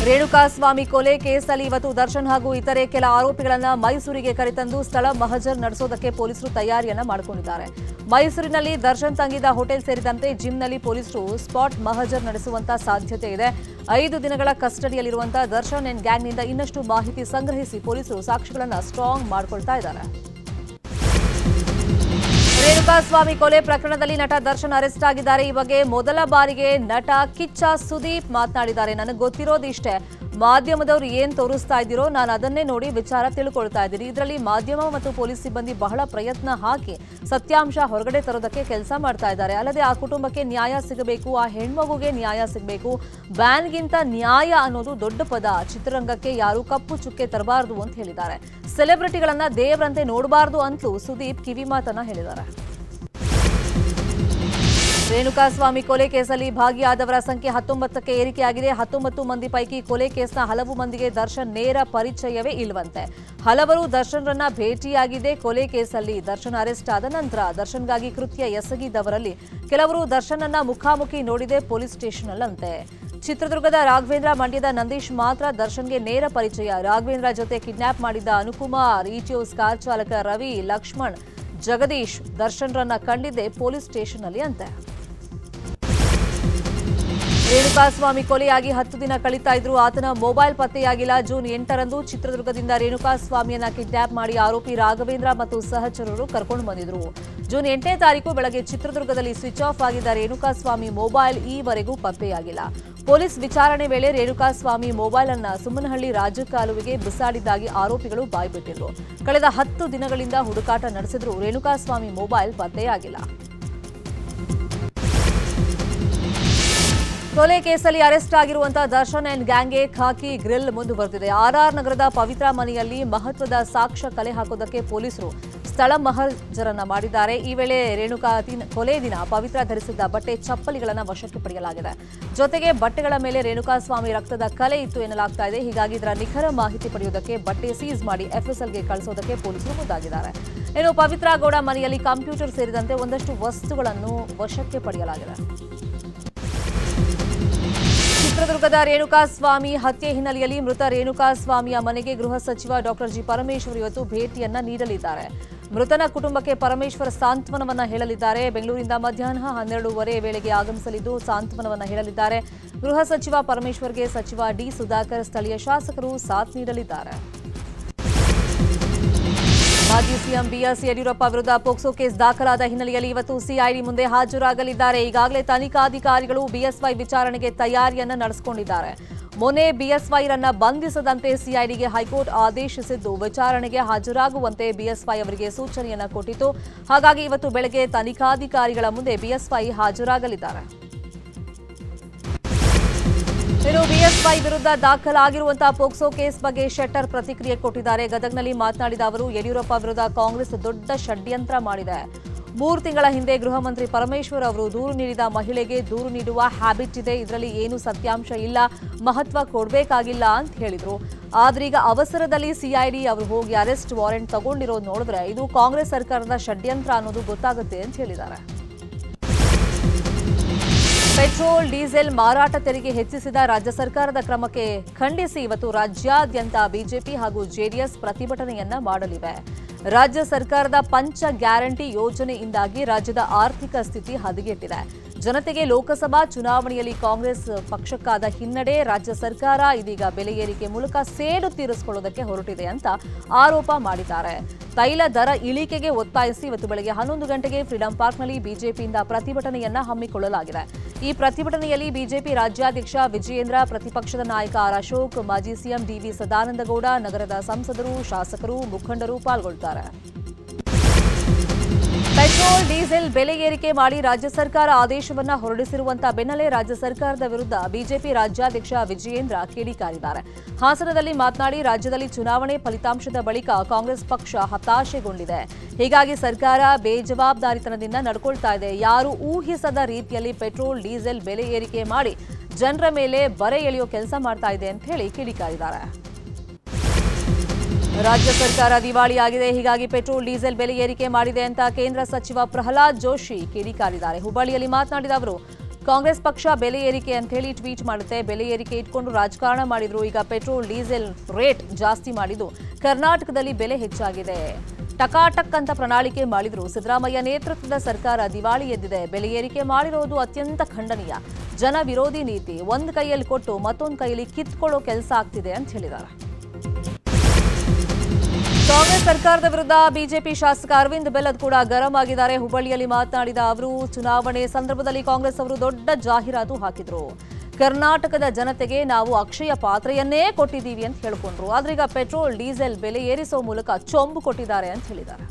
ರೇಣುಕಾಸ್ವಾಮಿ ಕೊಲೆ ಕೇಸಲ್ಲಿ ಇವತ್ತು ದರ್ಶನ್ ಹಾಗೂ ಇತರೆ ಕೆಲ ಆರೋಪಿಗಳನ್ನು ಮೈಸೂರಿಗೆ ಕರೆತಂದು ಸ್ಥಳ ಮಹಜರ್ ನಡೆಸೋದಕ್ಕೆ ಪೊಲೀಸರು ತಯಾರಿಯನ್ನ ಮಾಡಿಕೊಂಡಿದ್ದಾರೆ. ಮೈಸೂರಿನಲ್ಲಿ ದರ್ಶನ್ ತಂಗಿದ ಹೋಟೆಲ್ ಸೇರಿದಂತೆ ಜಿಮ್ನಲ್ಲಿ ಪೊಲೀಸರು ಸ್ಪಾಟ್ ಮಹಜರ್ ನಡೆಸುವಂತ ಸಾಧ್ಯತೆ ಇದೆ. 5 ದಿನಗಳ ಕಸ್ಟಡಿಯಲ್ಲಿರುವಂತಹ ದರ್ಶನ್ ಅಂಡ್ ಗ್ಯಾಂಗ್ನಿಂದ ಇನ್ನಷ್ಟು ಮಾಹಿತಿ ಸಂಗ್ರಹಿಸಿ ಪೊಲೀಸರು ಸಾಕ್ಷಿಗಳನ್ನು ಸ್ಟ್ರಾಂಗ್ ಮಾಡಿಕೊಳ್ತಾ ಇದ್ದಾರೆ. ರೇಣುಕಾಸ್ವಾಮಿ ಕೊಲೆ ಪ್ರಕರಣದಲ್ಲಿ ನಟ ದರ್ಶನ್ ಅರೆಸ್ಟ್ ಆಗಿದ್ದಾರೆ. ಈ ಬಗ್ಗೆ ಮೊದಲ ಬಾರಿಗೆ ನಟ ಕಿಚ್ಚ ಸುದೀಪ್ ಮಾತನಾಡಿದ್ದಾರೆ. ನನಗೆ ಗೊತ್ತಿರೋದಿಷ್ಟೇ, ಮಾಧ್ಯಮದವರು ಏನ್ ತೋರಿಸ್ತಾ ಇದ್ದೀರೋ ನಾನು ಅದನ್ನೇ ನೋಡಿ ವಿಚಾರ ತಿಳ್ಕೊಳ್ತಾ ಇದ್ದೀನಿ. ಇದರಲ್ಲಿ ಮಾಧ್ಯಮ ಮತ್ತು ಪೊಲೀಸ್ ಸಿಬ್ಬಂದಿ ಬಹಳ ಪ್ರಯತ್ನ ಹಾಕಿ ಸತ್ಯಾಂಶ ಹೊರಗಡೆ ತರೋದಕ್ಕೆ ಕೆಲಸ ಮಾಡ್ತಾ ಇದ್ದಾರೆ. ಅಲ್ಲದೆ ಆ ಕುಟುಂಬಕ್ಕೆ ನ್ಯಾಯ ಸಿಗಬೇಕು, ಆ ಹೆಣ್ಮಗುಗೆ ನ್ಯಾಯ ಸಿಗಬೇಕು. ಬ್ಯಾನ್ಗಿಂತ ನ್ಯಾಯ ಅನ್ನೋದು ದೊಡ್ಡ ಪದ. ಚಿತ್ರರಂಗಕ್ಕೆ ಯಾರು ಕಪ್ಪು ಚುಕ್ಕೆ ತರಬಾರದು ಅಂತ ಹೇಳಿದ್ದಾರೆ. ಸೆಲೆಬ್ರಿಟಿಗಳನ್ನ ದೇವರಂತೆ ನೋಡಬಾರದು ಅಂತಲೂ ಸುದೀಪ್ ಕಿವಿಮಾತನ್ನ ಹೇಳಿದ್ದಾರೆ. ರೇಣುಕಾಸ್ವಾಮಿ ಕೊಲೆ ಕೇಸಲ್ಲಿ ಭಾಗಿಯಾದವರ ಸಂಖ್ಯೆ 19ಕ್ಕೆ ಏರಿಕೆಯಾಗಿದೆ. 19 ಮಂದಿ ಪೈಕಿ ಕೊಲೆ ಕೇಸ್ನ ಹಲವು ಮಂದಿಗೆ ದರ್ಶನ್ ನೇರ ಪರಿಚಯವೇ ಇಲ್ವಂತೆ. ಹಲವರು ದರ್ಶನ್ರನ್ನ ಭೇಟಿಯಾಗಿದೆ. ಕೊಲೆ ಕೇಸಲ್ಲಿ ದರ್ಶನ್ ಅರೆಸ್ಟ್ ಆದ ನಂತರ ದರ್ಶನ್ಗಾಗಿ ಕೃತ್ಯ ಎಸಗಿದವರಲ್ಲಿ ಕೆಲವರು ದರ್ಶನ್ನನ್ನ ಮುಖಾಮುಖಿ ನೋಡಿದೆ ಪೊಲೀಸ್ ಸ್ಟೇಷನ್ನಲ್ಲಂತೆ. ಚಿತ್ರದುರ್ಗದ ರಾಘವೇಂದ್ರ, ಮಂಡ್ಯದ ನಂದೀಶ್ ಮಾತ್ರ ದರ್ಶನ್ಗೆ ನೇರ ಪರಿಚಯ. ರಾಘವೇಂದ್ರ ಜೊತೆ ಕಿಡ್ನಾಪ್ ಮಾಡಿದ್ದ ಅನುಕುಮಾರ್, ಇಟಿಯೋಸ್ ಕಾರ್ ಚಾಲಕ ರವಿ, ಲಕ್ಷ್ಮಣ್, ಜಗದೀಶ್ ದರ್ಶನ್ರನ್ನ ಕಂಡಿದ್ದೆ ಪೊಲೀಸ್ ಸ್ಟೇಷನ್ನಲ್ಲಿ ಅಂತೆ. ರೇಣುಕಾಸ್ವಾಮಿ ಕೊಲೆಯಾಗಿ 10 ದಿನ ಕಳೀತಾ ಇದ್ರು. ಆತನ ಮೊಬೈಲ್ ಪತ್ತೆಯಾಗಿಲ್ಲ. ಜೂನ್ 8ರಂದು ಚಿತ್ರದುರ್ಗದಿಂದ ರೇಣುಕಾಸ್ವಾಮಿಯನ್ನ ಕಿಡ್ನಾಪ್ ಮಾಡಿ ಆರೋಪಿ ರಾಘವೇಂದ್ರ ಮತ್ತು ಸಹಚರರು ಕರ್ಕೊಂಡು ಬಂದಿದ್ರು. ಜೂನ್ 8ನೇ ತಾರೀಕು ಬೆಳಗ್ಗೆ ಚಿತ್ರದುರ್ಗದಲ್ಲಿ ಸ್ವಿಚ್ ಆಫ್ ಆಗಿದ್ದ ರೇಣುಕಾಸ್ವಾಮಿ ಮೊಬೈಲ್ ಈವರೆಗೂ ಪತ್ತೆಯಾಗಿಲ್ಲ. ಪೊಲೀಸ್ ವಿಚಾರಣೆ ವೇಳೆ ರೇಣುಕಾಸ್ವಾಮಿ ಮೊಬೈಲ್ ಅನ್ನ ಸುಮ್ಮನಹಳ್ಳಿ ರಾಜಕಾಲುವೆಗೆ ಬಿಸಾಡಿದ್ದಾಗಿ ಆರೋಪಿಗಳು ಬಾಯ್ಬಿಟ್ಟಿದ್ರು. ಕಳೆದ 10 ದಿನಗಳಿಂದ ಹುಡುಕಾಟ ನಡೆಸಿದ್ರು ರೇಣುಕಾಸ್ವಾಮಿ ಮೊಬೈಲ್ ಪತ್ತೆಯಾಗಿಲ್ಲ. ಕೊಲೆ ಕೇಸಲ್ಲಿ ಅರೆಸ್ಟ್ ಆಗಿರುವಂತಹ ದರ್ಶನ್ ಅಂಡ್ ಗ್ಯಾಂಗ್ಗೆ ಖಾಕಿ ಗ್ರಿಲ್ ಮುಂದುವರೆದಿದೆ. ಆರ್ಆರ್ ನಗರದ ಪವಿತ್ರ ಮನೆಯಲ್ಲಿ ಮಹತ್ವದ ಸಾಕ್ಷ್ಯ ಕಲೆ ಹಾಕೋದಕ್ಕೆ ಪೊಲೀಸರು ಸ್ಥಳ ಮಹಜರನ್ನ ಮಾಡಿದ್ದಾರೆ. ಈ ವೇಳೆ ರೇಣುಕಾ ಕೊಲೆ ದಿನ ಪವಿತ್ರ ಧರಿಸಿದ್ದ ಬಟ್ಟೆ, ಚಪ್ಪಲಿಗಳನ್ನು ವಶಕ್ಕೆ ಪಡೆಯಲಾಗಿದೆ. ಜೊತೆಗೆ ಬಟ್ಟೆಗಳ ಮೇಲೆ ರೇಣುಕಾಸ್ವಾಮಿ ರಕ್ತದ ಕಲೆ ಇತ್ತು ಎನ್ನಲಾಗ್ತಾ ಇದೆ. ಹೀಗಾಗಿ ಇದರ ನಿಖರ ಮಾಹಿತಿ ಪಡೆಯುವುದಕ್ಕೆ ಬಟ್ಟೆ ಸೀಸ್ ಮಾಡಿ ಎಫ್ಎಸ್ಎಲ್ಗೆ ಕಳಿಸೋದಕ್ಕೆ ಪೊಲೀಸರು ಮುಂದಾಗಿದ್ದಾರೆ. ಇನ್ನು ಪವಿತ್ರ ಗೌಡ ಮನೆಯಲ್ಲಿ ಕಂಪ್ಯೂಟರ್ ಸೇರಿದಂತೆ ಒಂದಷ್ಟು ವಸ್ತುಗಳನ್ನು ವಶಕ್ಕೆ ಪಡೆಯಲಾಗಿದೆ. ಚಿತ್ರದುರ್ಗದ ರೇಣುಕಾಸ್ವಾಮಿ ಹತ್ಯೆ ಹಿನ್ನೆಲೆಯಲ್ಲಿ ಮೃತ ರೇಣುಕಾಸ್ವಾಮಿಯ ಮನೆಗೆ ಗೃಹ ಸಚಿವ ಡಾಕ್ಟರ್ ಜಿ ಪರಮೇಶ್ವರ್ ಇವತ್ತು ಭೇಟಿಯನ್ನ ನೀಡಲಿದ್ದಾರೆ. ಮೃತನ ಕುಟುಂಬಕ್ಕೆ ಪರಮೇಶ್ವರ್ ಸಾಂತ್ವನವನ್ನ ಹೇಳಲಿದ್ದಾರೆ. ಬೆಂಗಳೂರಿನಿಂದ ಮಧ್ಯಾಹ್ನ 12:15 ವೇಳೆಗೆ ಆಗಮಿಸಲಿದ್ದು ಸಾಂತ್ವನವನ್ನ ಹೇಳಲಿದ್ದಾರೆ. ಗೃಹ ಸಚಿವ ಪರಮೇಶ್ವರ್ಗೆ ಸಚಿವ ಡಿ ಸುಧಾಕರ್, ಸ್ಥಳೀಯ ಶಾಸಕರು ಸಾಥ್ ನೀಡಲಿದ್ದಾರೆ. ಮಾಜಿ ಸಿಎಂ ಬಿಎಸ್ ಯಡಿಯೂರಪ್ಪ ವಿರುದ್ಧ ಪೋಕ್ಸೋ ಕೇಸ್ ದಾಖಲಾದ ಹಿನ್ನೆಲೆಯಲ್ಲಿ ಇವತ್ತು ಸಿಐಡಿ ಮುಂದೆ ಹಾಜರಾಗಲಿದ್ದಾರೆ. ಈಗಾಗಲೇ ತನಿಖಾಧಿಕಾರಿಗಳು ಬಿಎಸ್ವೈ ವಿಚಾರಣೆಗೆ ತಯಾರಿಯನ್ನ ನಡೆಸಿಕೊಂಡಿದ್ದಾರೆ. ಮೊನ್ನೆ ಬಿಎಸ್ವೈರನ್ನ ಬಂಧಿಸದಂತೆ ಸಿಐಡಿಗೆ ಹೈಕೋರ್ಟ್ ಆದೇಶಿಸಿದ್ದು ವಿಚಾರಣೆಗೆ ಹಾಜರಾಗುವಂತೆ ಬಿಎಸ್ವೈ ಅವರಿಗೆ ಸೂಚನೆಯನ್ನ ಕೊಟ್ಟಿತ್ತು. ಹಾಗಾಗಿ ಇವತ್ತು ಬೆಳಗ್ಗೆ ತನಿಖಾಧಿಕಾರಿಗಳ ಮುಂದೆ ಬಿಎಸ್ವೈ ಹಾಜರಾಗಲಿದ್ದಾರೆ. ಇನ್ನು ಬಿಎಸ್ವೈ ವಿರುದ್ಧ ದಾಖಲಾಗಿರುವಂತಹ ಪೋಕ್ಸೋ ಕೇಸ್ ಬಗ್ಗೆ ಶೆಟ್ಟರ್ ಪ್ರತಿಕ್ರಿಯೆ ಕೊಟ್ಟಿದ್ದಾರೆ. ಗದಗ್ನಲ್ಲಿ ಮಾತನಾಡಿದ ಅವರು, ಯಡಿಯೂರಪ್ಪ ವಿರುದ್ಧ ಕಾಂಗ್ರೆಸ್ ದೊಡ್ಡ ಷಡ್ಯಂತ್ರ ಮಾಡಿದೆ. 3 ತಿಂಗಳ ಹಿಂದೆ ಗೃಹ ಮಂತ್ರಿ ಪರಮೇಶ್ವರ್ ಅವರು ದೂರು ನೀಡಿದ ಮಹಿಳೆಗೆ ದೂರು ನೀಡುವ ಹ್ಯಾಬಿಟ್ ಇದೆ. ಇದರಲ್ಲಿ ಏನು ಸತ್ಯಾಂಶ ಇಲ್ಲ, ಮಹತ್ವ ಕೊಡಬೇಕಾಗಿಲ್ಲ ಅಂತ ಹೇಳಿದ್ರು. ಆದ್ರೀಗ ಅವಸರದಲ್ಲಿ ಸಿಐಡಿ ಅವರು ಹೋಗಿ ಅರೆಸ್ಟ್ ವಾರೆಂಟ್ ತಗೊಂಡಿರೋದು ನೋಡಿದ್ರೆ ಇದು ಕಾಂಗ್ರೆಸ್ ಸರ್ಕಾರದ ಷಡ್ಯಂತ್ರ ಅನ್ನೋದು ಗೊತ್ತಾಗುತ್ತೆ ಅಂತ ಹೇಳಿದ್ದಾರೆ. ಪೆಟ್ರೋಲ್, ಡೀಸೆಲ್ ಮಾರಾಟ ತೆರಿಗೆ ಹೆಚ್ಚಿಸಿದ ರಾಜ್ಯ ಸರ್ಕಾರದ ಕ್ರಮಕ್ಕೆ ಖಂಡಿಸಿ ಇವತ್ತು ರಾಜ್ಯಾದ್ಯಂತ ಬಿಜೆಪಿ ಹಾಗೂ ಜೆಡಿಎಸ್ ಪ್ರತಿಭಟನೆಯನ್ನ ಮಾಡಲಿವೆ. ರಾಜ್ಯ ಸರ್ಕಾರದ ಪಂಚ ಗ್ಯಾರಂಟಿ ಯೋಜನೆಯಿಂದಾಗಿ ರಾಜ್ಯದ ಆರ್ಥಿಕ ಸ್ಥಿತಿ ಹದಗೆಟ್ಟಿದೆ. ಜನತೆಗೆ ಲೋಕಸಭಾ ಚುನಾವಣೆಯಲ್ಲಿ ಕಾಂಗ್ರೆಸ್ ಪಕ್ಷಕ್ಕಾದ ಹಿನ್ನಡೆ. ರಾಜ್ಯ ಸರ್ಕಾರ ಇದೀಗ ಬೆಲೆ ಏರಿಕೆ ಮೂಲಕ ಸೇಡು ತೀರಿಸಿಕೊಳ್ಳುವುದಕ್ಕೆ ಹೊರಟಿದೆ ಅಂತ ಆರೋಪ ಮಾಡಿದ್ದಾರೆ. ತೈಲ ದರ ಇಳಿಕೆಗೆ ಒತ್ತಾಯಿಸಿ ಇವತ್ತು ಬೆಳಗ್ಗೆ 11 ಗಂಟೆಗೆ ಫ್ರೀಡಂ ಪಾರ್ಕ್ನಲ್ಲಿ ಬಿಜೆಪಿಯಿಂದ ಪ್ರತಿಭಟನೆಯನ್ನ ಹಮ್ಮಿಕೊಳ್ಳಲಾಗಿದೆ. ಈ ಪ್ರತಿಭಟನೆಯಲ್ಲಿ ಬಿಜೆಪಿ ರಾಜ್ಯಾಧ್ಯಕ್ಷ ವಿಜಯೇಂದ್ರ, ಪ್ರತಿಪಕ್ಷದ ನಾಯಕ ಆರ್ ಅಶೋಕ್, ಮಾಜಿ ಸಿಎಂ ಡಿವಿ ಸದಾನಂದಗೌಡ, ನಗರದ ಸಂಸದರು, ಶಾಸಕರು, ಮುಖಂಡರು ಪಾಲ್ಗೊಳ್ಳುತ್ತಾರೆ. ಪೆಟ್ರೋಲ್, ಡೀಸೆಲ್ ಬೆಲೆ ಏರಿಕೆ ಮಾಡಿ ರಾಜ್ಯ ಸರ್ಕಾರ ಆದೇಶವನ್ನ ಹೊರಡಿಸಿರುವಂತಹ ಬೆನ್ನಲ್ಲೇ ರಾಜ್ಯ ಸರ್ಕಾರದ ವಿರುದ್ಧ ಬಿಜೆಪಿ ರಾಜ್ಯಾಧ್ಯಕ್ಷ ವಿಜಯೇಂದ್ರ ಕಿಡಿಕಾರಿದ್ದಾರೆ. ಹಾಸನದಲ್ಲಿ ಮಾತನಾಡಿ, ರಾಜ್ಯದಲ್ಲಿ ಚುನಾವಣೆ ಫಲಿತಾಂಶದ ಬಳಿಕ ಕಾಂಗ್ರೆಸ್ ಪಕ್ಷ ಹತಾಶೆಗೊಂಡಿದೆ. ಹೀಗಾಗಿ ಸರ್ಕಾರ ಬೇಜವಾಬ್ದಾರಿತನದಿಂದ ನಡ್ಕೊಳ್ತಾ ಇದೆ. ಯಾರು ಊಹಿಸದ ರೀತಿಯಲ್ಲಿ ಪೆಟ್ರೋಲ್, ಡೀಸೆಲ್ ಬೆಲೆ ಏರಿಕೆ ಮಾಡಿ ಜನರ ಮೇಲೆ ಬರೆ ಎಳೆಯೋ ಕೆಲಸ ಮಾಡ್ತಾ ಇದೆ ಅಂತ ಹೇಳಿ ಕಿಡಿಕಾರಿದ್ದಾರೆ. ರಾಜ್ಯ ಸರ್ಕಾರ ದಿವಾಳಿಯಾಗಿದೆ. ಹೀಗಾಗಿ ಪೆಟ್ರೋಲ್, ಡೀಸೆಲ್ ಬೆಲೆ ಏರಿಕೆ ಮಾಡಿದೆ ಅಂತ ಕೇಂದ್ರ ಸಚಿವ ಪ್ರಹ್ಲಾದ್ ಜೋಶಿ ಕಿಡಿಕಾರಿದ್ದಾರೆ. ಹುಬ್ಬಳ್ಳಿಯಲ್ಲಿ ಮಾತನಾಡಿದ ಅವರು, ಕಾಂಗ್ರೆಸ್ ಪಕ್ಷ ಬೆಲೆ ಏರಿಕೆ ಅಂತ ಹೇಳಿ ಟ್ವೀಟ್ ಮಾಡುತ್ತೆ. ಬೆಲೆ ಏರಿಕೆ ಇಟ್ಕೊಂಡು ರಾಜಕಾರಣ ಮಾಡಿದ್ರು. ಈಗ ಪೆಟ್ರೋಲ್ ಡೀಸೆಲ್ ರೇಟ್ ಜಾಸ್ತಿ ಮಾಡಿದ್ದು ಕರ್ನಾಟಕದಲ್ಲಿ ಬೆಲೆ ಹೆಚ್ಚಾಗಿದೆ. ಟಕಾಟಕ್ ಅಂತ ಪ್ರಣಾಳಿಕೆ ಮಾಡಿದ್ರು. ಸಿದ್ದರಾಮಯ್ಯ ನೇತೃತ್ವದ ಸರ್ಕಾರ ದಿವಾಳಿ ಎದ್ದಿದೆ. ಬೆಲೆ ಏರಿಕೆ ಮಾಡಿರೋದು ಅತ್ಯಂತ ಖಂಡನೀಯ. ಜನ ವಿರೋಧಿ ನೀತಿ. ಒಂದು ಕೈಯಲ್ಲಿ ಕೊಟ್ಟು ಮತ್ತೊಂದು ಕೈಯಲ್ಲಿ ಕಿತ್ಕೊಳ್ಳೋ ಕೆಲಸ ಆಗ್ತಿದೆ ಅಂತ ಹೇಳಿದ್ದಾರೆ. ಕಾಂಗ್ರೆಸ್ ಸರ್ಕಾರದ ವಿರುದ್ಧ ಬಿಜೆಪಿ ಶಾಸಕ ಅರವಿಂದ್ ಬೆಲ್ಲದ್ ಕೂಡ ಗರಂ ಆಗಿದ್ದಾರೆ. ಹುಬ್ಬಳ್ಳಿಯಲ್ಲಿ ಮಾತನಾಡಿದ ಅವರು, ಚುನಾವಣೆ ಸಂದರ್ಭದಲ್ಲಿ ಕಾಂಗ್ರೆಸ್ ಅವರು ದೊಡ್ಡ ಜಾಹೀರಾತು ಹಾಕಿದ್ರು. ಕರ್ನಾಟಕದ ಜನತೆಗೆ ನಾವು ಅಕ್ಷಯ ಪಾತ್ರೆಯನ್ನೇ ಕೊಟ್ಟಿದ್ದೀವಿ ಅಂತ ಹೇಳಿಕೊಂಡ್ರು. ಆದ್ರೆ ಈಗ ಪೆಟ್ರೋಲ್ ಡೀಸೆಲ್ ಬೆಲೆ ಏರಿಸೋ ಮೂಲಕ ಚೊಂಬು ಕೊಟ್ಟಿದ್ದಾರೆ ಅಂತ ಹೇಳಿದ್ದಾರೆ.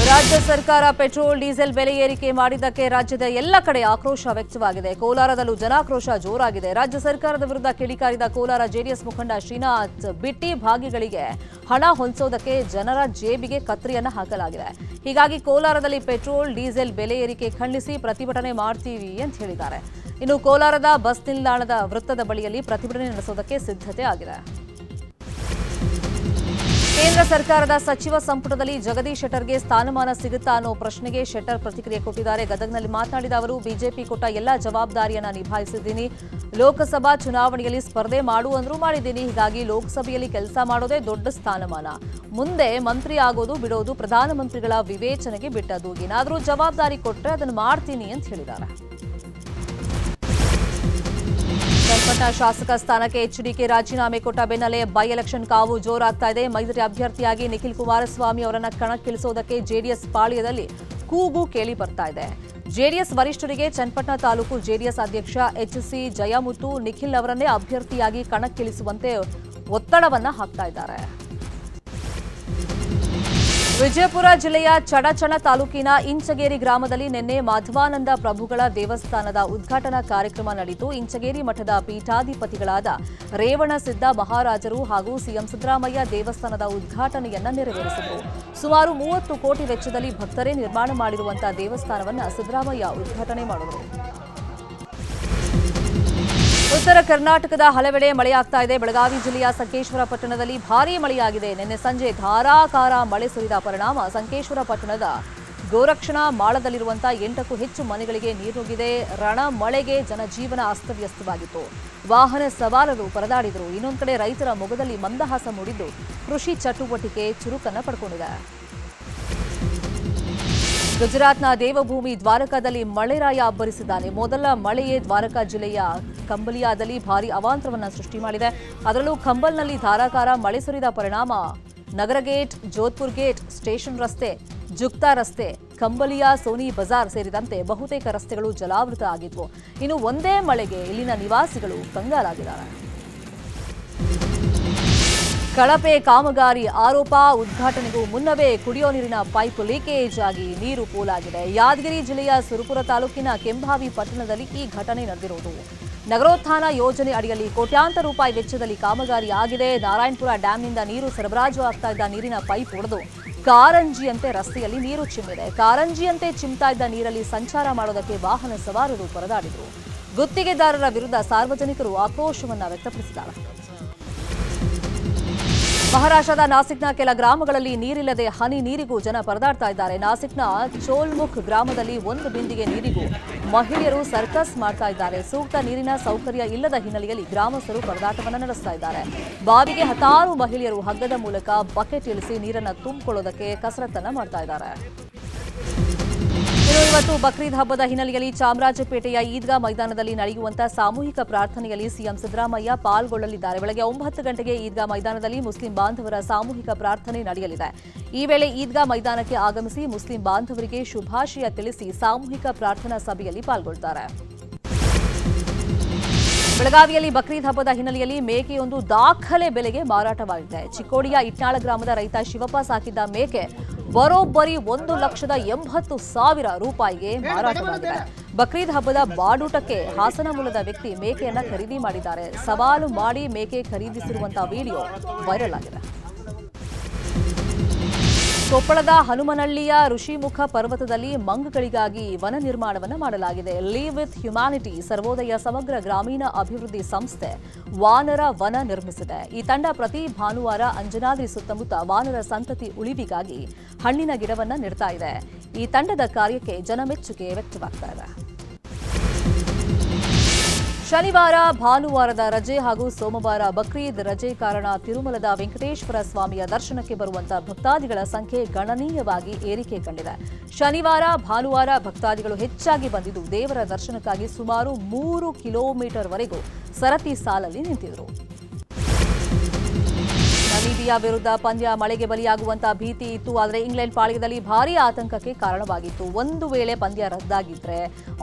ರಾಜ್ಯ ಸರ್ಕಾರ ಪೆಟ್ರೋಲ್ ಡೀಸೆಲ್ ಬೆಲೆ ಏರಿಕೆ ಮಾಡಿದ್ದಕ್ಕೆ ರಾಜ್ಯದ ಎಲ್ಲ ಕಡೆ ಆಕ್ರೋಶ ವ್ಯಕ್ತವಾಗಿದೆ. ಕೋಲಾರದಲ್ಲೂ ಜನಾಕ್ರೋಶ ಜೋರಾಗಿದೆ. ರಾಜ್ಯ ಸರ್ಕಾರದ ವಿರುದ್ಧ ಕಿಡಿಕಾರಿದ ಕೋಲಾರ ಜೆಡಿಎಸ್ ಮುಖಂಡ ಶ್ರೀನಾಥ್, ಬಿಟ್ಟಿ ಭಾಗಿಗಳಿಗೆ ಹಣ ಹೊಂದಿಸೋದಕ್ಕೆ ಜನರ ಜೇಬಿಗೆ ಕತ್ತರಿಯನ್ನ ಹಾಕಲಾಗಿದೆ. ಹೀಗಾಗಿ ಕೋಲಾರದಲ್ಲಿ ಪೆಟ್ರೋಲ್ ಡೀಸೆಲ್ ಬೆಲೆ ಏರಿಕೆ ಖಂಡಿಸಿ ಪ್ರತಿಭಟನೆ ಮಾಡ್ತೀವಿ ಅಂತ ಹೇಳಿದ್ದಾರೆ. ಇನ್ನು ಕೋಲಾರದ ಬಸ್ ನಿಲ್ದಾಣದ ವೃತ್ತದ ಬಳಿಯಲ್ಲಿ ಪ್ರತಿಭಟನೆ ನಡೆಸೋದಕ್ಕೆ ಸಿದ್ಧತೆ ಆಗಿದೆ. ಕೇಂದ್ರ ಸರ್ಕಾರದ ಸಚಿವ ಸಂಪುಟದಲ್ಲಿ ಜಗದೀಶ್ ಶೆಟ್ಟರ್ಗೆ ಸ್ಥಾನಮಾನ ಸಿಗುತ್ತಾ ಅನ್ನೋ ಪ್ರಶ್ನೆಗೆ ಶೆಟ್ಟರ್ ಪ್ರತಿಕ್ರಿಯೆ ಕೊಟ್ಟಿದ್ದಾರೆ. ಗದಗನಲ್ಲಿ ಮಾತನಾಡಿದ ಅವರು, ಬಿಜೆಪಿ ಕೊಟ್ಟ ಎಲ್ಲಾ ಜವಾಬ್ದಾರಿಯನ್ನ ನಿಭಾಯಿಸಿದ್ದೀನಿ. ಲೋಕಸಭಾ ಚುನಾವಣೆಯಲ್ಲಿ ಸ್ಪರ್ಧೆ ಮಾಡುವಂದ್ರೂ ಮಾಡಿದ್ದೀನಿ. ಹೀಗಾಗಿ ಲೋಕಸಭೆಯಲ್ಲಿ ಕೆಲಸ ಮಾಡೋದೇ ದೊಡ್ಡ ಸ್ಥಾನಮಾನ. ಮುಂದೆ ಮಂತ್ರಿ ಆಗೋದು ಬಿಡೋದು ಪ್ರಧಾನಮಂತ್ರಿಗಳ ವಿವೇಚನೆಗೆ ಬಿಟ್ಟದ್ದು. ಏನಾದರೂ ಜವಾಬ್ದಾರಿ ಕೊಟ್ಟರೆ ಅದನ್ನು ಮಾಡ್ತೀನಿ ಅಂತ ಹೇಳಿದ್ದಾರೆ. ಚನ್ನಪಟ್ಟಣ ಶಾಸಕ ಸ್ಥಾನಕ್ಕೆ ಎಚ್ಡಿಕೆ ರಾಜೀನಾಮೆ ಕೊಟ್ಟ ಬೆನ್ನಲ್ಲೇ ಬೈ ಎಲೆಕ್ಷನ್ ಕಾವು ಜೋರಾಗ್ತಾ ಇದೆ. ಮೈತ್ರಿ ಅಭ್ಯರ್ಥಿಯಾಗಿ ನಿಖಿಲ್ ಕುಮಾರಸ್ವಾಮಿ ಅವರನ್ನ ಕಣಕ್ಕಿಳಿಸೋದಕ್ಕೆ ಜೆಡಿಎಸ್ ಪಾಳ್ಯದಲ್ಲಿ ಕೂಗು ಕೇಳಿ ಬರ್ತಾ ಇದೆ. ಜೆಡಿಎಸ್ ವರಿಷ್ಠರಿಗೆ ಚನ್ನಪಟ್ಟಣ ತಾಲೂಕು ಜೆಡಿಎಸ್ ಅಧ್ಯಕ್ಷ ಎಚ್ಸಿ ಜಯಮುತ್ತು ನಿಖಿಲ್ ಅವರನ್ನೇ ಅಭ್ಯರ್ಥಿಯಾಗಿ ಕಣಕ್ಕಿಳಿಸುವಂತೆ ಒತ್ತಡವನ್ನ ಹಾಕ್ತಾ ಇದ್ದಾರೆ. ವಿಜಯಪುರ ಜಿಲ್ಲೆಯ ಚಡಚಣ ತಾಲೂಕಿನ ಇಂಚಗೇರಿ ಗ್ರಾಮದಲ್ಲಿ ನಿನ್ನೆ ಮಾಧವಾನಂದ ಪ್ರಭುಗಳ ದೇವಸ್ಥಾನದ ಉದ್ಘಾಟನಾ ಕಾರ್ಯಕ್ರಮ ನಡೆಯಿತು. ಇಂಚಗೇರಿ ಮಠದ ಪೀಠಾಧಿಪತಿಗಳಾದ ರೇವಣಸಿದ್ದ ಮಹಾರಾಜರು ಹಾಗೂ ಸಿಎಂ ಸಿದ್ದರಾಮಯ್ಯ ದೇವಸ್ಥಾನದ ಉದ್ಘಾಟನೆಯನ್ನ ನೆರವೇರಿಸಿದರು. ಸುಮಾರು 30 ಕೋಟಿ ವೆಚ್ಚದಲ್ಲಿ ಭಕ್ತರೇ ನಿರ್ಮಾಣ ಮಾಡಿರುವಂತಹ ದೇವಸ್ಥಾನವನ್ನು ಸಿದ್ದರಾಮಯ್ಯ ಉದ್ಘಾಟನೆ ಮಾಡಿದರು. ಉತ್ತರ ಕರ್ನಾಟಕದ ಹಲವೆಡೆ ಮಳೆಯಾಗ್ತಾ ಇದೆ. ಬೆಳಗಾವಿ ಜಿಲ್ಲೆಯ ಸಂಕೇಶ್ವರ ಪಟ್ಟಣದಲ್ಲಿ ಭಾರೀ ಮಳೆಯಾಗಿದೆ. ನಿನ್ನೆ ಸಂಜೆ ಧಾರಾಕಾರ ಮಳೆ ಸುರಿದ ಪರಿಣಾಮ ಸಂಕೇಶ್ವರ ಪಟ್ಟಣದ ಗೋರಕ್ಷಣಾ ಮಾಳದಲ್ಲಿರುವಂತಹ 8ಕ್ಕೂ ಹೆಚ್ಚು ಮನೆಗಳಿಗೆ ನೀರು ನುಗ್ಗಿದೆ. ರಣ ಮಳೆಗೆ ಜನಜೀವನ ಅಸ್ತವ್ಯಸ್ತವಾಗಿತ್ತು. ವಾಹನ ಸವಾರರು ಪರದಾಡಿದರು. ಇನ್ನೊಂದು ಕಡೆ ರೈತರ ಮೊಗದಲ್ಲಿ ಮಂದಹಾಸ ಮೂಡಿದ್ದು ಕೃಷಿ ಚಟುವಟಿಕೆ ಚುರುಕನ್ನ ಪಡ್ಕೊಂಡಿದೆ. ಗುಜರಾತ್ನ ದೇವಭೂಮಿ ದ್ವಾರಕಾದಲ್ಲಿ ಮಳೆರಾಯ ಅಬ್ಬರಿಸಿದ್ದಾನೆ. ಮೊದಲ ಮಳೆಯೇ ದ್ವಾರಕಾ ಜಿಲ್ಲೆಯ ಕಂಬಲಿಯಾದಲ್ಲಿ ಭಾರೀ ಅವಾಂತರವನ್ನ ಸೃಷ್ಟಿ ಮಾಡಿದೆ. ಅದರಲ್ಲೂ ಕಂಬಲ್ನಲ್ಲಿ ಧಾರಾಕಾರ ಮಳೆ ಸುರಿದ ಪರಿಣಾಮ ನಗರ ಗೇಟ್, ಜೋಧ್ಪುರ್ ಗೇಟ್, ಸ್ಟೇಷನ್ ರಸ್ತೆ, ಜುಗ್ತಾ ರಸ್ತೆ, ಕಂಬಲಿಯಾ, ಸೋನಿ ಬಜಾರ್ ಸೇರಿದಂತೆ ಬಹುತೇಕ ರಸ್ತೆಗಳು ಜಲಾವೃತ ಆಗಿದ್ವು. ಇನ್ನು ಒಂದೇ ಮಳೆಗೆ ಇಲ್ಲಿನ ನಿವಾಸಿಗಳು ಕಂಗಾಲಾಗಿದ್ದಾರೆ. ಕಳಪೆ ಕಾಮಗಾರಿ ಆರೋಪ. ಉದ್ಘಾಟನೆಗೂ ಮುನ್ನವೇ ಕುಡಿಯೋ ನೀರಿನ ಪೈಪ್ ಲೀಕೇಜ್ ಆಗಿ ನೀರು ಪೋಲಾಗಿದೆ. ಯಾದಗಿರಿ ಜಿಲ್ಲೆಯ ಸುರಪುರ ತಾಲೂಕಿನ ಕೆಂಭಾವಿ ಪಟ್ಟಣದಲ್ಲಿ ಈ ಘಟನೆ ನಡೆದಿರುವುದು. ನಗರೋತ್ಥಾನ ಯೋಜನೆ ಅಡಿಯಲ್ಲಿ ಕೋಟ್ಯಾಂತರ ರೂಪಾಯಿ ವೆಚ್ಚದಲ್ಲಿ ಕಾಮಗಾರಿ ಆಗಿದೆ. ನಾರಾಯಣಪುರ ಡ್ಯಾಂನಿಂದ ನೀರು ಸರಬರಾಜು ಆಗ್ತಾ ಇದ್ದ ನೀರಿನ ಪೈಪ್ ಒಡೆದು ಕಾರಂಜಿಯಂತೆ ರಸ್ತೆಯಲ್ಲಿ ನೀರು ಚಿಮ್ಮಿದೆ. ಕಾರಂಜಿಯಂತೆ ಚಿಮ್ತಾ ಇದ್ದ ನೀರಲ್ಲಿ ಸಂಚಾರ ಮಾಡೋದಕ್ಕೆ ವಾಹನ ಸವಾರರು ಪರದಾಡಿದರು. ಗುತ್ತಿಗೆದಾರರ ವಿರುದ್ಧ ಸಾರ್ವಜನಿಕರು ಆಕ್ರೋಶವನ್ನ ವ್ಯಕ್ತಪಡಿಸಿದ್ದಾರೆ. ಮಹಾರಾಷ್ಟ್ರದ ನಾಸಿಕ್ನ ಕೆಲ ಗ್ರಾಮಗಳಲ್ಲಿ ನೀರಿಲ್ಲದೆ ಹನಿ ನೀರಿಗೂ ಜನ ಪರದಾಡ್ತಾ ಇದ್ದಾರೆ. ನಾಸಿಕ್ನ ಚೋಲ್ಮುಖ್ ಗ್ರಾಮದಲ್ಲಿ ಒಂದು ಬಿಂದಿಗೆ ನೀರಿಗೂ ಮಹಿಳೆಯರು ಸರ್ಕಸ್ ಮಾಡ್ತಾ ಇದ್ದಾರೆ. ಸೂಕ್ತ ನೀರಿನ ಸೌಕರ್ಯ ಇಲ್ಲದ ಹಿನ್ನೆಲೆಯಲ್ಲಿ ಗ್ರಾಮಸ್ಥರು ಪರದಾಟವನ್ನು ನಡೆಸ್ತಾ ಇದ್ದಾರೆ. ಬಾವಿಗೆ ಹತ್ತಾರು ಮಹಿಳೆಯರು ಹಗ್ಗದ ಮೂಲಕ ಬಕೆಟ್ ಇಳಿಸಿ ನೀರನ್ನು ತುಂಬಿಕೊಳ್ಳೋದಕ್ಕೆ ಕಸರತ್ತನ್ನ ಮಾಡ್ತಾ ಇದ್ದಾರೆ. ಇವತ್ತು ಬಕ್ರೀದ್ ಹಬ್ಬದ ಹಿನ್ನೆಲೆಯಲ್ಲಿ ಚಾಮರಾಜಪೇಟೆಯ ಈದ್ಗಾ ಮೈದಾನದಲ್ಲಿ ನಡೆಯುವಂತಹ ಸಾಮೂಹಿಕ ಪ್ರಾರ್ಥನೆಯಲ್ಲಿ ಸಿಎಂ ಸಿದ್ದರಾಮಯ್ಯ ಪಾಲ್ಗೊಳ್ಳಲಿದ್ದಾರೆ. ಬೆಳಗ್ಗೆ 9 ಗಂಟೆಗೆ ಈದ್ಗಾ ಮೈದಾನದಲ್ಲಿ ಮುಸ್ಲಿಂ ಬಾಂಧವರ ಸಾಮೂಹಿಕ ಪ್ರಾರ್ಥನೆ ನಡೆಯಲಿದೆ. ಈ ವೇಳೆ ಈದ್ಗಾ ಮೈದಾನಕ್ಕೆ ಆಗಮಿಸಿ ಮುಸ್ಲಿಂ ಬಾಂಧವರಿಗೆ ಶುಭಾಶಯ ತಿಳಿಸಿ ಸಾಮೂಹಿಕ ಪ್ರಾರ್ಥನಾ ಸಭೆಯಲ್ಲಿ ಪಾಲ್ಗೊಳ್ಳುತ್ತಾರೆ. ಬೆಳಗಾವಿಯಲ್ಲಿ ಬಕ್ರೀದ್ ಹಬ್ಬದ ಹಿನ್ನೆಲೆಯಲ್ಲಿ ಮೇಕೆಯೊಂದು ದಾಖಲೆ ಬೆಲೆಗೆ ಮಾರಾಟವಾಗಿದೆ. ಚಿಕ್ಕೋಡಿಯ ಇಟ್ನಾಳ ಗ್ರಾಮದ ರೈತ ಶಿವಪ್ಪ ಸಾಕಿದ್ದ ಮೇಕೆ ಬರೋಬ್ಬರಿ 1,80,000 ರೂಪಾಯಿಗೆ ಮಾರಾಟವಾಗಿದೆ. ಬಕ್ರೀದ್ ಹಬ್ಬದ ಬಾಡೂಟಕ್ಕೆ ಹಾಸನ ಮೂಲದ ವ್ಯಕ್ತಿ ಮೇಕೆಯನ್ನ ಖರೀದಿ ಮಾಡಿದ್ದಾರೆ. ಸವಾಲು ಮಾಡಿ ಮೇಕೆ ಖರೀದಿಸಿರುವಂತಹ ವಿಡಿಯೋ ವೈರಲ್ ಆಗಿದೆ. ಕೊಪ್ಪಳದ ಹನುಮನಹಳ್ಳಿಯ ಋಷಿಮುಖ ಪರ್ವತದಲ್ಲಿ ಮಂಗಗಳಿಗಾಗಿ ವನ ನಿರ್ಮಾಣವನ್ನು ಮಾಡಲಾಗಿದೆ. ಲಿವ್ ವಿತ್ ಹ್ಯುಮ್ಯಾನಿಟಿ ಸರ್ವೋದಯ ಸಮಗ್ರ ಗ್ರಾಮೀಣ ಅಭಿವೃದ್ಧಿ ಸಂಸ್ಥೆ ವಾನರ ವನ ನಿರ್ಮಿಸಿದೆ. ಈ ತಂಡ ಪ್ರತಿ ಭಾನುವಾರ ಅಂಜನಾದ್ರಿ ಸುತ್ತಮುತ್ತ ವಾನರ ಸಂತತಿ ಉಳಿವಿಗಾಗಿ ಹಣ್ಣಿನ ಗಿಡವನ್ನು ನೆಡ್ತಾ ಇದೆ. ಈ ತಂಡದ ಕಾರ್ಯಕ್ಕೆ ಜನಮೆಚ್ಚುಗೆ ವ್ಯಕ್ತವಾಗ್ತಾ ಇದೆ. ಶನಿವಾರ ಭಾನುವಾರದ ರಜೆ ಹಾಗೂ ಸೋಮವಾರ ಬಕ್ರೀದ್ ರಜೆ ಕಾರಣ ತಿರುಮಲದ ವೆಂಕಟೇಶ್ವರ ಸ್ವಾಮಿಯ ದರ್ಶನಕ್ಕೆ ಬರುವಂತಹ ಭಕ್ತಾದಿಗಳ ಸಂಖ್ಯೆ ಗಣನೀಯವಾಗಿ ಏರಿಕೆ ಕಂಡಿದೆ. ಶನಿವಾರ ಭಾನುವಾರ ಭಕ್ತಾದಿಗಳು ಹೆಚ್ಚಾಗಿ ಬಂದಿದ್ದು ದೇವರ ದರ್ಶನಕ್ಕಾಗಿ ಸುಮಾರು 3 ಕಿಲೋಮೀಟರ್ವರೆಗೂ ಸರತಿ ಸಾಲಲ್ಲಿ ನಿಂತಿದ್ದರು. ನಮೀಬಿಯಾ ವಿರುದ್ಧ ಪಂದ್ಯ ಮಳೆಗೆ ಬಲಿಯಾಗುವಂತಹ ಭೀತಿ ಇತ್ತು. ಆದರೆ ಇಂಗ್ಲೆಂಡ್ ಪಾಳ್ಯದಲ್ಲಿ ಭಾರೀ ಆತಂಕಕ್ಕೆ ಕಾರಣವಾಗಿತ್ತು. ಒಂದು ವೇಳೆ ಪಂದ್ಯ ರದ್ದಾಗಿದ್ರೆ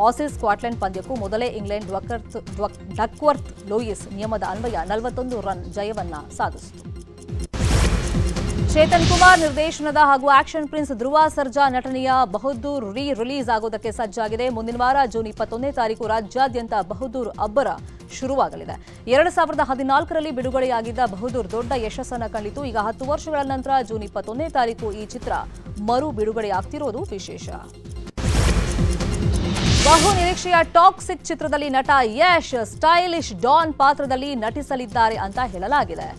ಆಸೀಸ್ ಸ್ಕಾಟ್ಲೆಂಡ್ ಪಂದ್ಯಕ್ಕೂ ಮೊದಲೇ ಇಂಗ್ಲೆಂಡ್ ಡಕ್ವರ್ತ್ ಲೂಯಿಸ್ ನಿಯಮದ ಅನ್ವಯ 41 ರನ್ ಜಯವನ್ನ ಸಾಧಿಸಿತು. ಚೇತನ್ ಕುಮಾರ್ ನಿರ್ದೇಶನದ ಹಾಗೂ ಆಕ್ಷನ್ ಪ್ರಿನ್ಸ್ ಧ್ರುವ ಸರ್ಜಾ ನಟನೆಯ ಬಹದ್ದೂರ್ ರಿಲೀಸ್ ಆಗೋದಕ್ಕೆ ಸಜ್ಜಾಗಿದೆ. ಮುಂದಿನ ವಾರ ಜೂನ್ 21ನೇ ತಾರೀಕು ರಾಜ್ಯಾದ್ಯಂತ ಬಹದ್ದೂರ್ ಅಬ್ಬರ ಶುರುವಾಗಲಿದೆ. 2014ರಲ್ಲಿ ಬಿಡುಗಡೆಯಾಗಿದ್ದ ಬಹದ್ದೂರ್ ದೊಡ್ಡ ಯಶಸ್ಸನ್ನು ಕಂಡಿತು. ಈಗ 10 ವರ್ಷಗಳ ನಂತರ ಜೂನ್ 21ನೇ ತಾರೀಕು ಈ ಚಿತ್ರ ಮರು ಬಿಡುಗಡೆಯಾಗ್ತಿರೋದು ವಿಶೇಷ. ಬಹು ನಿರೀಕ್ಷೆಯ ಟಾಕ್ಸಿಕ್ ಚಿತ್ರದಲ್ಲಿ ನಟ ಯಶ್ ಸ್ಟೈಲಿಶ್ ಡಾನ್ ಪಾತ್ರದಲ್ಲಿ ನಟಿಸಲಿದ್ದಾರೆ ಅಂತ ಹೇಳಲಾಗಿದೆ.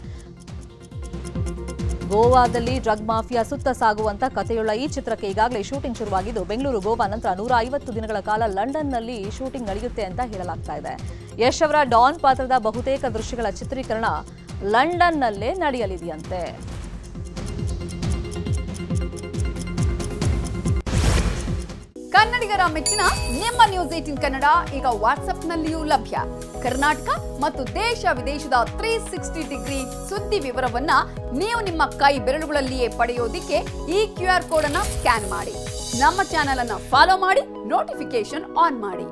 ಗೋವಾದಲ್ಲಿ ಡ್ರಗ್ ಮಾಫಿಯಾ ಸುತ್ತ ಸಾಗುವಂತ ಕಥೆಯುಳ್ಳ ಈ ಚಿತ್ರಕ್ಕೆ ಈಗಾಗಲೇ ಶೂಟಿಂಗ್ ಶುರುವಾಗಿದ್ದು ಬೆಂಗಳೂರು ಗೋವಾ ನಂತರ 150 ದಿನಗಳ ಕಾಲ ಲಂಡನ್ನಲ್ಲಿ ಶೂಟಿಂಗ್ ನಡೆಯುತ್ತೆ ಅಂತ ಹೇಳಲಾಗ್ತಾ ಇದೆ. ಯಶ್ ಅವರ ಡಾನ್ ಪಾತ್ರದ ಬಹುತೇಕ ದೃಶ್ಯಗಳ ಚಿತ್ರೀಕರಣ ಲಂಡನ್ನಲ್ಲೇ ನಡೆಯಲಿದೆಯಂತೆ. ಕನ್ನಡಿಗರ ಮೆಚ್ಚಿನ ನಿಮ್ಮ ನ್ಯೂಸ್ 18 ಕನ್ನಡ ಈಗ ವಾಟ್ಸ್ಆಪ್ನಲ್ಲಿಯೂ ಲಭ್ಯ. ಕರ್ನಾಟಕ ಮತ್ತು ದೇಶ ವಿದೇಶದ 360 ಡಿಗ್ರಿ ಸುದ್ದಿ ವಿವರವನ್ನ ನೀವು ನಿಮ್ಮ ಕೈ ಬೆರಳುಗಳಲ್ಲಿಯೇ ಪಡೆಯೋದಿಕ್ಕೆ ಈ QR ಕೋಡ್ ಅನ್ನು ಸ್ಕ್ಯಾನ್ ಮಾಡಿ. ನಮ್ಮ ಚಾನೆಲ್ ಅನ್ನು ಫಾಲೋ ಮಾಡಿ, ನೋಟಿಫಿಕೇಶನ್ ಆನ್ ಮಾಡಿ.